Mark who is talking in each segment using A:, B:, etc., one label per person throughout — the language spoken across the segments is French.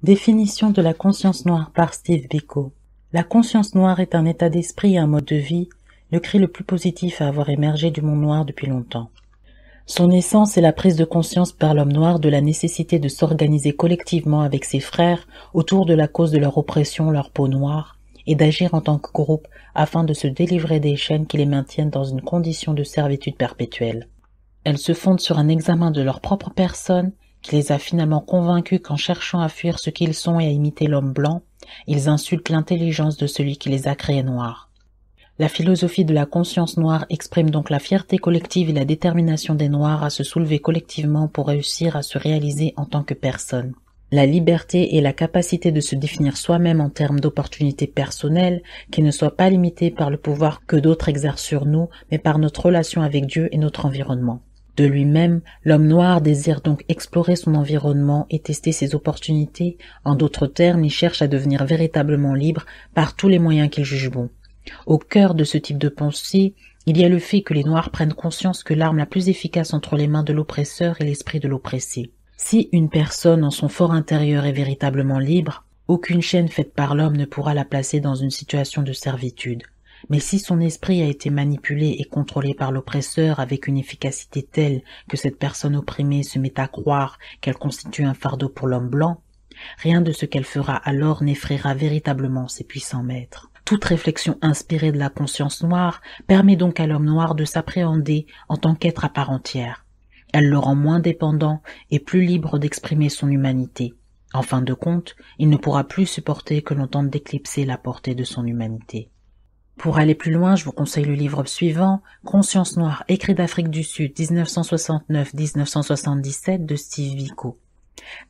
A: Définition de la conscience noire par Steve Biko. La conscience noire est un état d'esprit et un mode de vie, le cri le plus positif à avoir émergé du monde noir depuis longtemps. Son essence est la prise de conscience par l'homme noir de la nécessité de s'organiser collectivement avec ses frères autour de la cause de leur oppression, leur peau noire, et d'agir en tant que groupe afin de se délivrer des chaînes qui les maintiennent dans une condition de servitude perpétuelle. Elles se fondent sur un examen de leur propre personne qui les a finalement convaincus qu'en cherchant à fuir ce qu'ils sont et à imiter l'homme blanc, ils insultent l'intelligence de celui qui les a créés noirs. La philosophie de la conscience noire exprime donc la fierté collective et la détermination des Noirs à se soulever collectivement pour réussir à se réaliser en tant que personne. La liberté et la capacité de se définir soi-même en termes d'opportunités personnelles qui ne soient pas limitées par le pouvoir que d'autres exercent sur nous, mais par notre relation avec Dieu et notre environnement. De lui-même, l'homme noir désire donc explorer son environnement et tester ses opportunités. En d'autres termes, il cherche à devenir véritablement libre par tous les moyens qu'il juge bons. Au cœur de ce type de pensée, il y a le fait que les Noirs prennent conscience que l'arme la plus efficace entre les mains de l'oppresseur est l'esprit de l'oppressé. Si une personne en son fort intérieur est véritablement libre, aucune chaîne faite par l'homme ne pourra la placer dans une situation de servitude. Mais si son esprit a été manipulé et contrôlé par l'oppresseur avec une efficacité telle que cette personne opprimée se met à croire qu'elle constitue un fardeau pour l'homme blanc, rien de ce qu'elle fera alors n'effraiera véritablement ses puissants maîtres. Toute réflexion inspirée de la conscience noire permet donc à l'homme noir de s'appréhender en tant qu'être à part entière. Elle le rend moins dépendant et plus libre d'exprimer son humanité. En fin de compte, il ne pourra plus supporter que l'on tente d'éclipser la portée de son humanité. Pour aller plus loin, je vous conseille le livre suivant, Conscience noire, écrit d'Afrique du Sud, 1969-1977 de Steve Biko.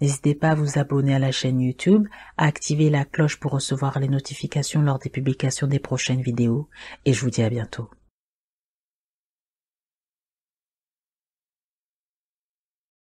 A: N'hésitez pas à vous abonner à la chaîne YouTube, à activer la cloche pour recevoir les notifications lors des publications des prochaines vidéos, et je vous dis à bientôt.